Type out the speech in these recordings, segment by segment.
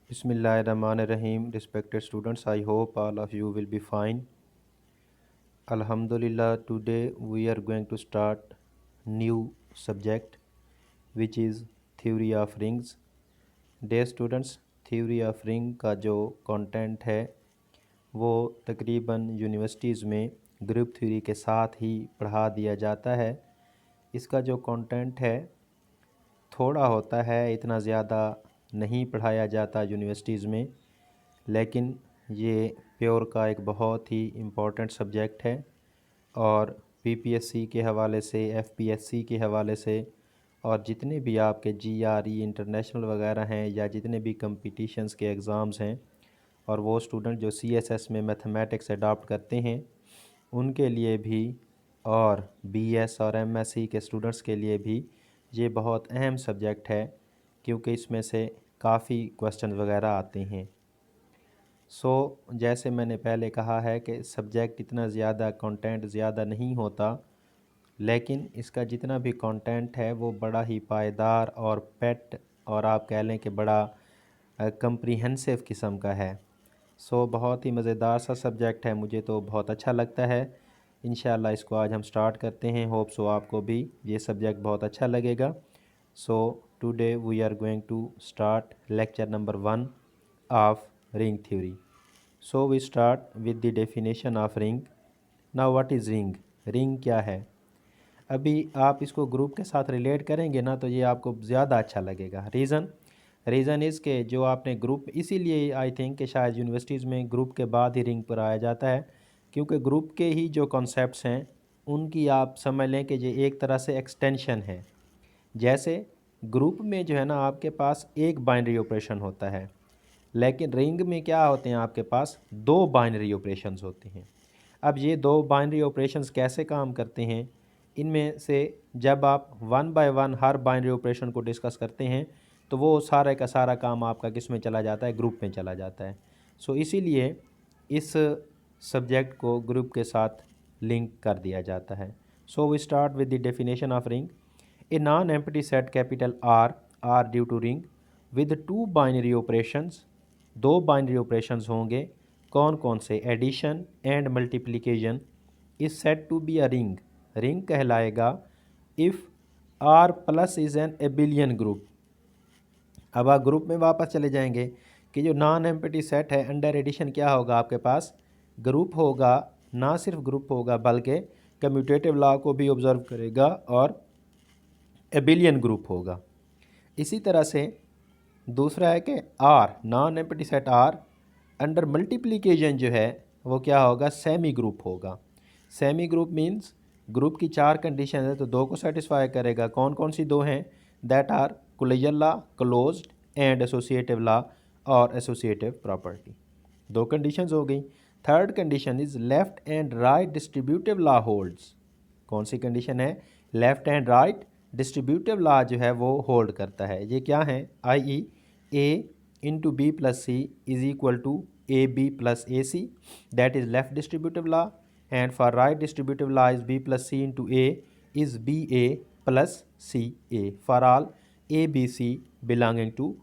Bismillahirrahmanirrahim. Respected students, I hope all of you will be fine. Alhamdulillah, today we are going to start new subject which is theory of rings. Dear students, theory of ring का जो content है वो तकरीबन universities में group theory के साथ ही पढ़ा दिया जाता है। इसका जो कंटेंट है थोड़ा होता है, इतना ज़्यादा नहीं पढ़ाया जाता यूनिवर्सिटीज़ में, लेकिन ये प्योर का एक बहुत ही इम्पोर्टेंट सब्जेक्ट है और पीपीएससी के हवाले से, एफपीएससी के हवाले से और जितने भी आपके जीआरई इंटरनेशनल वगैरह हैं या जितने भी कंपटीशंस के एग्ज़ाम्स हैं और वो स्टूडेंट जो सीएसएस में मैथमेटिक्स अडॉप्ट करते हैं उनके लिए भी और बीएस और एमएससी के स्टूडेंट्स के लिए भी ये बहुत अहम सब्जेक्ट है क्योंकि इसमें से काफ़ी क्वेश्चन वगैरह आते हैं। जैसे मैंने पहले कहा है कि सब्जेक्ट इतना ज़्यादा कंटेंट ज़्यादा नहीं होता, लेकिन इसका जितना भी कंटेंट है वो बड़ा ही पायदार और पेट और आप कह लें कि बड़ा कंप्रीहेंसिव किस्म का है। बहुत ही मज़ेदार सा सब्जेक्ट है, मुझे तो बहुत अच्छा लगता है। इंशाल्लाह इसको आज हम स्टार्ट करते हैं। होप सो आपको भी ये सब्जेक्ट बहुत अच्छा लगेगा। Today we are going to start lecture number 1 of ring theory. We start with the definition of ring. Now what is ring? Ring क्या है? अभी आप इसको ग्रुप के साथ रिलेट करेंगे ना तो ये आपको ज़्यादा अच्छा लगेगा। रीज़न इज़ के जो आपने ग्रुप, इसीलिए आई थिंक कि शायद यूनिवर्सिटीज़ में ग्रुप के बाद ही रिंग पर आया जाता है, क्योंकि ग्रुप के ही जो कॉन्सेप्ट्स हैं उनकी आप समझ लें कि ये एक तरह से एक्सटेंशन है। जैसे ग्रुप में जो है ना आपके पास एक बाइनरी ऑपरेशन होता है, लेकिन रिंग में क्या होते हैं, आपके पास दो बाइनरी ऑपरेशंस होते हैं। अब ये दो बाइनरी ऑपरेशंस कैसे काम करते हैं, इनमें से जब आप one by one her binary operation को डिस्कस करते हैं तो वो सारा का सारा काम आपका किस में चला जाता है? ग्रुप में चला जाता है। इसीलिए इस सब्जेक्ट को ग्रुप के साथ लिंक कर दिया जाता है। We start with the definition of ring. A non empty set capital R due to ring with two binary operations. दो बाइनरी ऑपरेशंस होंगे, कौन कौन से? Addition and multiplication is set to be a ring. Ring कहलाएगा if R plus is an abelian group. अब आप group में वापस चले जाएंगे कि जो नॉन एम्प्टी सेट है अंडर एडिशन क्या होगा? आपके पास ग्रुप होगा, ना सिर्फ ग्रुप होगा बल्कि कम्यूटेटिव लॉ को भी ऑब्जर्व करेगा और एबिलियन ग्रुप होगा। इसी तरह से दूसरा है कि R, non empty set R under multiplication जो है वो क्या होगा? सेमी ग्रुप होगा। सेमी ग्रुप मीन्स ग्रुप की चार कंडीशन है तो दो को सेटिस्फाई करेगा। कौन कौन सी दो हैं? That are closure law, closed and associative law और एसोसिएटिव प्रॉपर्टी। दो कंडीशंस हो गई। Third condition is left and right distributive law holds. कौन सी कंडीशन है? Left and right distributive law जो है वो होल्ड करता है। ये क्या है? I a into b plus c is equal to a b plus a c, that is left distributive law. And for right distributive law is b plus c into a is b a plus c a for all a b c belonging to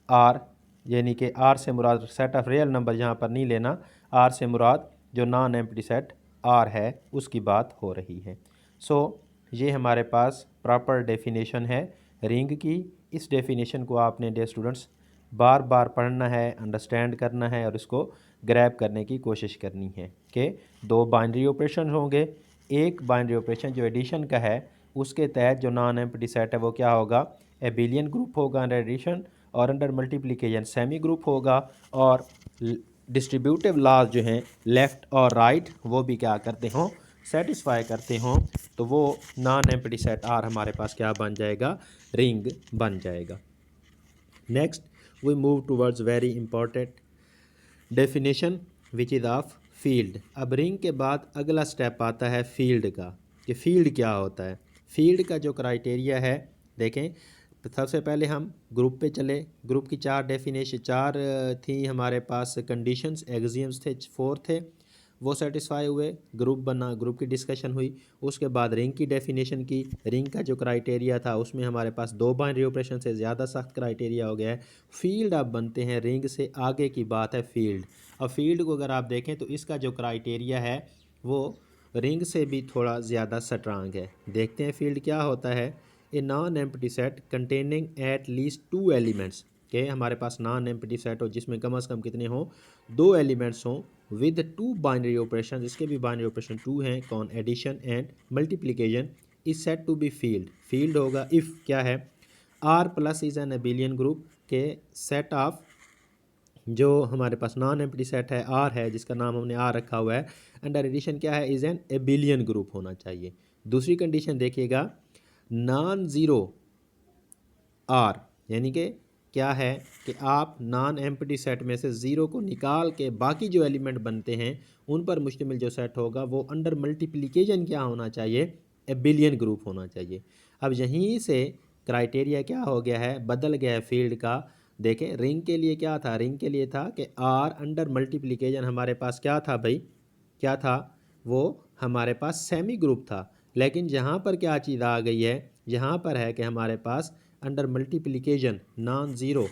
R. यानी कि R से मुराद set of real number यहाँ पर नहीं लेना, are से मुराद जो नॉन एम्प्टी सेट आर है उसकी बात हो रही है। ये हमारे पास प्रॉपर डेफिनेशन है रिंग की। इस डेफिनेशन को आपने डियर स्टूडेंट्स बार बार पढ़ना है, अंडरस्टैंड करना है और इसको ग्रैब करने की कोशिश करनी है कि दो बाइनरी ऑपरेशन होंगे। एक बाइनरी ऑपरेशन जो एडिशन का है उसके तहत जो नॉन एम्प्टी सेट है वो क्या होगा? एबिलियन ग्रुप होगा अंडर एडिशन, और अंडर मल्टीप्लिकेशन सेमी ग्रुप होगा। और डिस्ट्रीब्यूटिव लॉज जो हैं लेफ़्ट और राइट वो भी क्या करते हों? सेटिस्फाई करते हों, तो वो नॉन एम्प्टी सेट आर हमारे पास क्या बन जाएगा? रिंग बन जाएगा। Next we move towards very important definition which is of field. अब रिंग के बाद अगला स्टेप आता है फील्ड का, कि फील्ड क्या होता है। फील्ड का जो क्राइटेरिया है देखें, तो सबसे पहले हम ग्रुप पे चले। ग्रुप की चार डेफिनेशन, चार थी हमारे पास कंडीशंस, एक्सियम्स थे, फोर थे। वो सेटिस्फाई हुए, ग्रुप बना, ग्रुप की डिस्कशन हुई, उसके बाद रिंग की डेफिनेशन की। रिंग का जो क्राइटेरिया था उसमें हमारे पास 2 बाइनरी ऑपरेशन से ज़्यादा सख्त क्राइटेरिया हो गया है। फील्ड अब बनते हैं, रिंग से आगे की बात है फील्ड। अब फील्ड को अगर आप देखें तो इसका जो क्राइटेरिया है वो रिंग से भी थोड़ा ज़्यादा स्ट्रांग है। देखते हैं फील्ड क्या होता है। ए non empty set containing at least 2 elements, के हमारे पास नॉन एम्प्टी सेट हो जिसमें कम से कम कितने हों, 2 एलिमेंट्स हों, विद 2 बाइनरी ऑपरेशन, इसके भी बाइनरी ऑपरेशन 2 हैं, कौन, addition and multiplication, is set to be field. Field होगा इफ़ क्या है, R plus is an abelian group, के सेट ऑफ जो हमारे पास नॉन एम्प्टी सेट है आर है, जिसका नाम हमने आर रखा हुआ है, अंडर एडिशन क्या है, इज एन एबिलियन ग्रुप होना चाहिए। दूसरी कंडीशन देखिएगा, नॉन ज़ीरो आर, यानी कि क्या है कि आप नॉन एम्प्टी सेट में से ज़ीरो को निकाल के बाकी जो एलिमेंट बनते हैं उन पर मुश्तमिल जो सेट होगा वो अंडर मल्टीप्लिकेशन क्या होना चाहिए, एबिलियन ग्रुप होना चाहिए। अब यहीं से क्राइटेरिया क्या हो गया है, बदल गया है फील्ड का। देखें रिंग के लिए क्या था, रिंग के लिए था कि आर अंडर मल्टीप्लिकेशन हमारे पास क्या था भाई, क्या था, वो हमारे पास सेमी ग्रुप था। लेकिन यहाँ पर क्या चीज़ आ गई है, यहाँ पर है कि हमारे पास अंडर मल्टीप्लिकेशन नॉन ज़ीरो,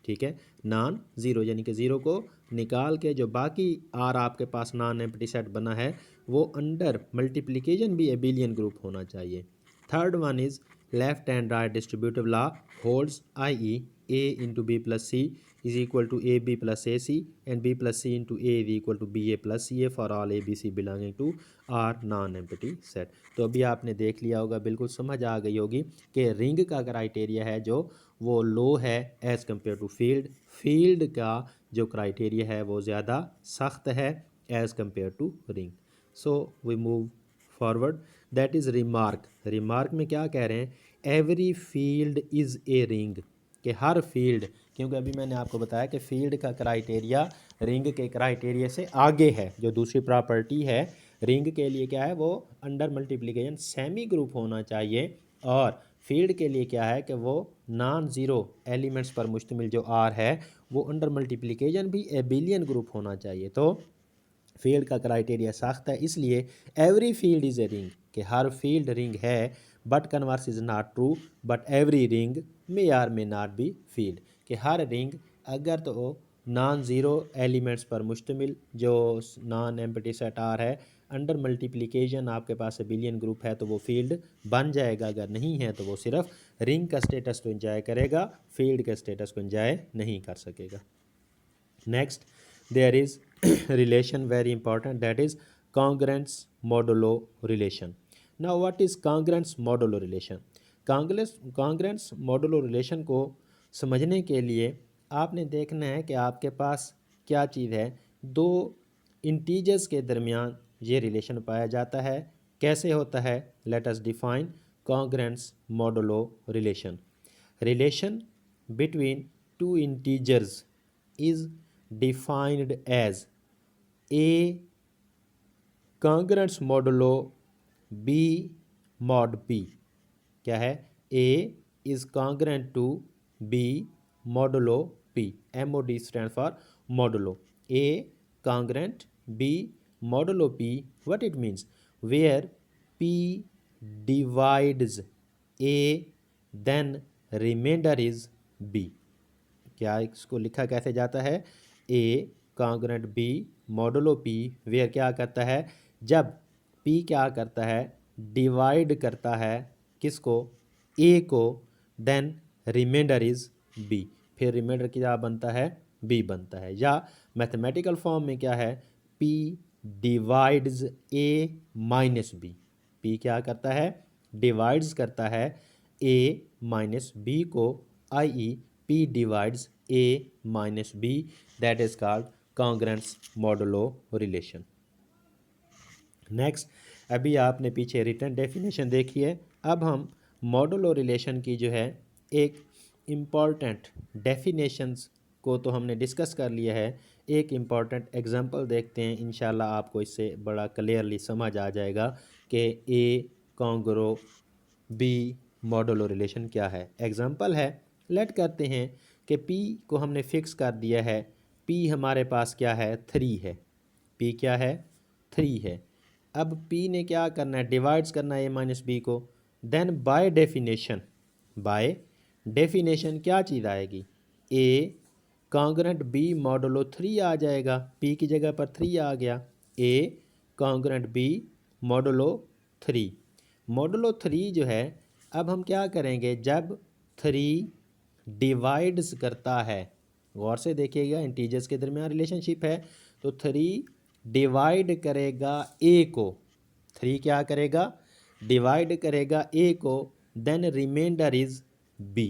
ठीक है, नॉन ज़ीरो यानी कि ज़ीरो को निकाल के जो बाकी आर आपके पास नॉन एम्प्टी सेट बना है वो अंडर मल्टीप्लिकेशन भी एबिलियन ग्रुप होना चाहिए। Third one is left and right distributive law holds, i a into b plus c is equal to a b plus a c and b plus c into a is equal to b a plus c a for all a b c belonging to R non empty set. तो अभी आपने देख लिया होगा, बिल्कुल समझ आ गई होगी कि रिंग का क्राइटेरिया है जो वो लो है as compare to field. Field का जो क्राइटेरिया है वो ज़्यादा सख्त है as compare to ring. So we move forward, that is remark. Remark में क्या कह रहे हैं, every field is a ring, कि हर फील्ड, क्योंकि अभी मैंने आपको बताया कि फील्ड का क्राइटेरिया रिंग के क्राइटेरिया से आगे है। जो दूसरी प्रॉपर्टी है रिंग के लिए क्या है, वो अंडर मल्टीप्लिकेशन सेमी ग्रुप होना चाहिए, और फील्ड के लिए क्या है कि वो नॉन ज़ीरो एलिमेंट्स पर मुश्तमिल जो आर है वो अंडर मल्टीप्लिकेशन भी एबिलियन ग्रुप होना चाहिए। तो फील्ड का क्राइटेरिया सख्त है, इसलिए every field is a ring, कि हर फील्ड रिंग है, but converse is not true, but every ring may or may not be field, कि हर रिंग अगर तो नॉन ज़ीरो एलिमेंट्स पर मुश्तमिल जो नॉन एम्प्टी सेट आर है, अंडर मल्टीप्लिकेशन आपके पास एबिलियन ग्रुप है तो वो फील्ड बन जाएगा, अगर नहीं है तो वो सिर्फ रिंग का स्टेटस को एंजॉय करेगा, फील्ड के स्टेटस को एंजॉय नहीं कर सकेगा। Next there is relation very important, that is congruence modulo relation. Now what is congruence modulo relation? congruence modulo relation को समझने के लिए आपने देखना है कि आपके पास क्या चीज़ है, दो इंटीजर्स के दरमियान ये रिलेशन पाया जाता है। कैसे होता है, let us define congruence modulo relation. Relation between two integers is defined as a congruence modulo b mod p। क्या है, a is congruent to b modulo p, mod stands for modulo, a congruent b modulo p, what it means, where p divides a then remainder is b। क्या इसको लिखा कैसे जाता है, a congruent b modulo p, where क्या करता है, जब पी क्या करता है, डिवाइड करता है किसको, ए को, देन रिमाइंडर इज़ बी, फिर रिमाइंडर क्या बनता है, बी बनता है। या मैथमेटिकल फॉर्म में क्या है, पी डिवाइड्स ए माइनस बी, पी क्या करता है, डिवाइड्स करता है ए माइनस बी को, आई P divides A minus B, that is called congruence modulo relation. Next, अभी आपने पीछे रिटन डेफिनेशन देखी है, अब हम मॉडुलो रिलेशन की जो है एक इम्पॉर्टेंट डेफिनेशंस को तो हमने डिस्कस कर लिया है, एक इम्पॉर्टेंट एग्जांपल देखते हैं, इंशाल्लाह आपको इससे बड़ा क्लियरली समझ आ जाएगा कि ए कॉन्ग्रो बी मॉडुलो रिलेशन क्या है। एग्जांपल है, लेट करते हैं कि P को हमने फिक्स कर दिया है, P हमारे पास क्या है, 3 है, P क्या है, 3 है। अब p ने क्या करना है, डिवाइड्स करना है a माइनस बी को। देन बाय डेफिनेशन क्या चीज़ आएगी, a कॉन्ग्रेंट b मॉडुलो 3 आ जाएगा, p की जगह पर 3 आ गया, a congruent b modulo 3। Modulo 3 जो है, अब हम क्या करेंगे, जब 3 डिवाइड्स करता है, गौर से देखिएगा इंटीजर्स के दरमियान रिलेशनशिप है, तो 3 डिवाइड करेगा a को, 3 क्या करेगा, डिवाइड करेगा a को, देन रिमाइंडर इज़ b।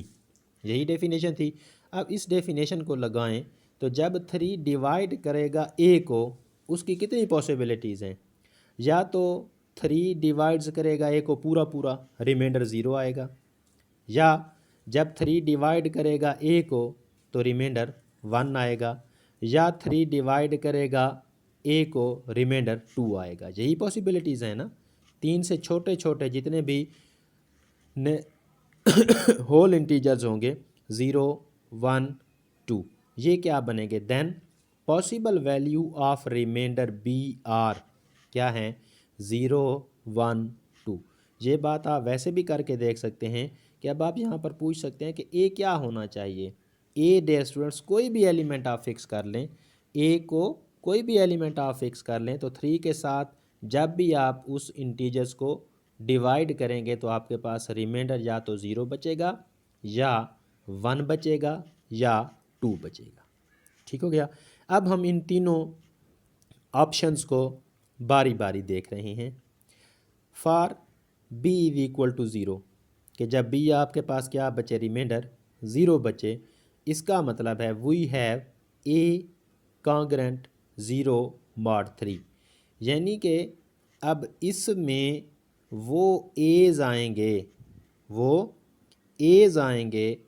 यही डेफिनेशन थी। अब इस डेफिनेशन को लगाएं, तो जब 3 डिवाइड करेगा a को, उसकी कितनी पॉसिबिलिटीज़ हैं, या तो 3 डिवाइड्स करेगा a को पूरा पूरा, रिमाइंडर 0 आएगा, या जब 3 डिवाइड करेगा a को तो रिमाइंडर 1 आएगा, या 3 डिवाइड करेगा a को रिमाइंडर 2 आएगा। यही पॉसिबिलिटीज़ हैं ना। 3 से छोटे छोटे जितने भी होल इंटीजर्स होंगे 0 1 2, ये क्या बनेंगे, then possible value of remainder b are क्या हैं, 0 1 2। ये बात आप वैसे भी करके देख सकते हैं कि अब आप यहाँ पर पूछ सकते हैं कि ए क्या होना चाहिए। ए डे स्टूडेंट्स कोई भी एलिमेंट आप फिक्स कर लें, ए को कोई भी एलिमेंट आप फिक्स कर लें, तो 3 के साथ जब भी आप उस इंटीजर्स को डिवाइड करेंगे तो आपके पास रिमाइंडर या तो 0 बचेगा, या 1 बचेगा, या 2 बचेगा। ठीक हो गया। अब हम इन तीनों ऑप्शंस को बारी बारी देख रहे हैं। For b is equal to 0, कि जब b आपके पास क्या बचे, रिमाइंडर 0 बचे, इसका मतलब है we have a congruent 0 mod 3, यानी कि अब इसमें वो एज आएंगे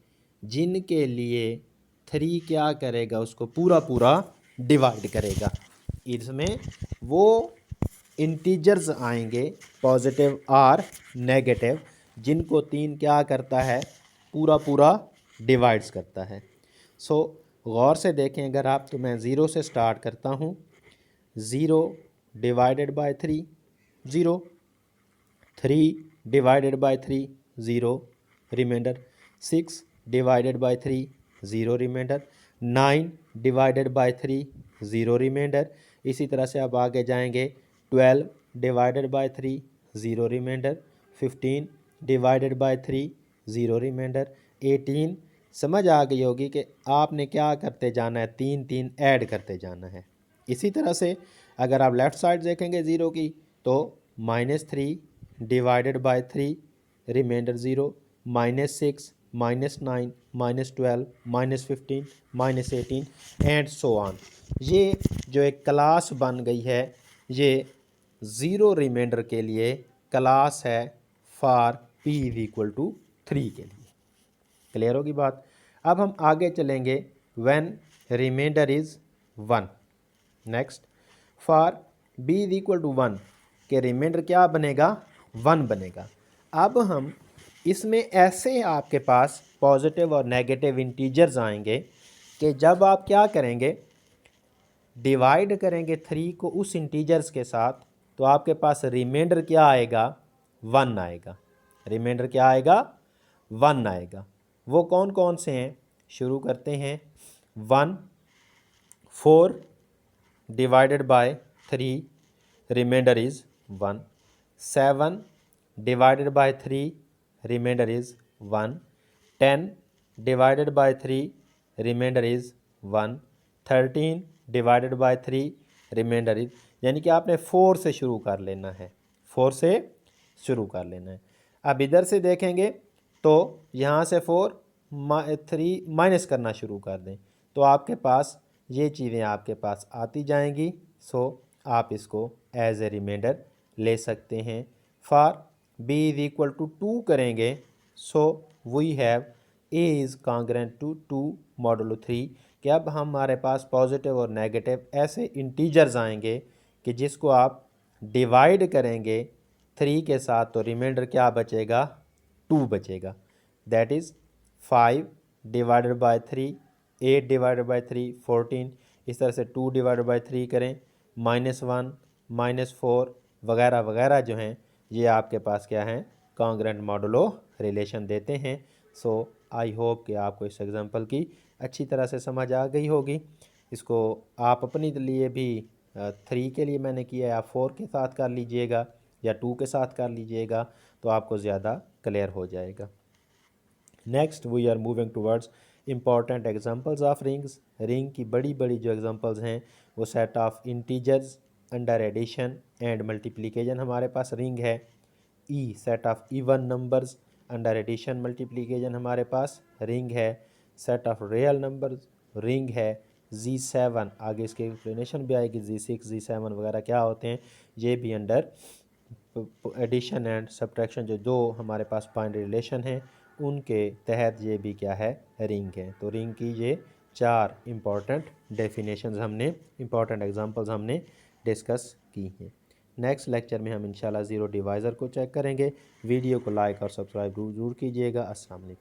जिनके लिए 3 क्या करेगा, उसको पूरा पूरा डिवाइड करेगा। इसमें वो इंटीजर्स आएंगे पॉजिटिव और नेगेटिव, जिनको 3 क्या करता है, पूरा पूरा डिवाइड्स करता है। सो गौर से देखें अगर आप, तो मैं 0 से स्टार्ट करता हूँ। 0 divided by 3 0, 3 divided by 3 0 remainder, 6 divided by 3 0 remainder, 9 divided by 3 0 remainder. इसी तरह से आप आगे जाएंगे, 12 divided by 3 0 remainder, 15 divided by 3 0 remainder, 18। समझ आ गई होगी कि आपने क्या करते जाना है, 3 3 ऐड करते जाना है। इसी तरह से अगर आप लेफ़्ट साइड देखेंगे 0 की, तो -3 divided by 3 remainder 0, -6 -9 -12 -15 -18 and so on. ये जो एक क्लास बन गई है, ये 0 रिमाइंडर के लिए क्लास है for p is equal to 3 के लिए। क्लियर होगी बात। अब हम आगे चलेंगे, when remainder is 1। Next, for b is equal to 1 के रिमाइंडर क्या बनेगा, 1 बनेगा। अब हम इसमें ऐसे आपके पास पॉजिटिव और नेगेटिव इंटीजर्स आएंगे कि जब आप क्या करेंगे, डिवाइड करेंगे 3 को उस इंटीजर्स के साथ, तो आपके पास रिमाइंडर क्या आएगा, 1 आएगा। रिमाइंडर क्या आएगा, 1 आएगा। वो कौन कौन से हैं, शुरू करते हैं। 1 4 divided by 3 remainder is 1, 7 divided by 3 remainder is 1, 10 divided by 3 remainder is 1, 13 divided by 3 remainder is, यानी कि आपने 4 से शुरू कर लेना है, 4 से शुरू कर लेना है। अब इधर से देखेंगे तो यहाँ से 3 माइनस करना शुरू कर दें, तो आपके पास ये चीज़ें आपके पास आती जाएंगी। सो आप इसको एज ए रिमाइंडर ले सकते हैं। For b is equal to 2 करेंगे, so we have a is congruent to 2 modulo 3, कि अब हमारे पास पॉजिटिव और नेगेटिव ऐसे इंटीजर्स आएंगे कि जिसको आप डिवाइड करेंगे 3 के साथ, तो रिमाइंडर क्या बचेगा, 2 बचेगा। That is 5 divided by 3, 8 divided by 3 14। इस तरह से 2 डिवाइडेड बाय 3 करें, -1 -4 वगैरह वगैरह जो हैं ये आपके पास क्या हैं, कॉन्ग्रुएंट मॉडुलो रिलेशन देते हैं। सो आई होप कि आपको इस एग्जांपल की अच्छी तरह से समझ आ गई होगी। इसको आप अपने लिए भी 3 के लिए मैंने किया है, आप 4 के साथ कर लीजिएगा या 2 के साथ कर लीजिएगा तो आपको ज़्यादा क्लियर हो जाएगा। Next we are moving towards important examples of rings. Ring की बड़ी बड़ी जो एग्जांपल्स हैं वो set of integers under addition and multiplication हमारे पास रिंग है। E set of even numbers under addition multiplication हमारे पास रिंग है। Set of real numbers ring है। Z7 आगे इसकी एक्सप्लेनेशन भी आएगी, Z6 Z7 वगैरह क्या होते हैं, ये भी अंडर एडिशन एंड सब्ट्रैक्शन जो हमारे पास बाइनरी रिलेशन है उनके तहत ये भी क्या है, रिंग है। तो रिंग की ये 4 इम्पॉर्टेंट डेफिनेशंस हमने, इम्पॉर्टेंट एग्जांपल्स हमने डिस्कस की हैं। नेक्स्ट लेक्चर में हम इंशाल्लाह ज़ीरो डिवाइज़र को चेक करेंगे। वीडियो को लाइक और सब्सक्राइब जरूर कीजिएगा। अस्सलाम वालेकुम।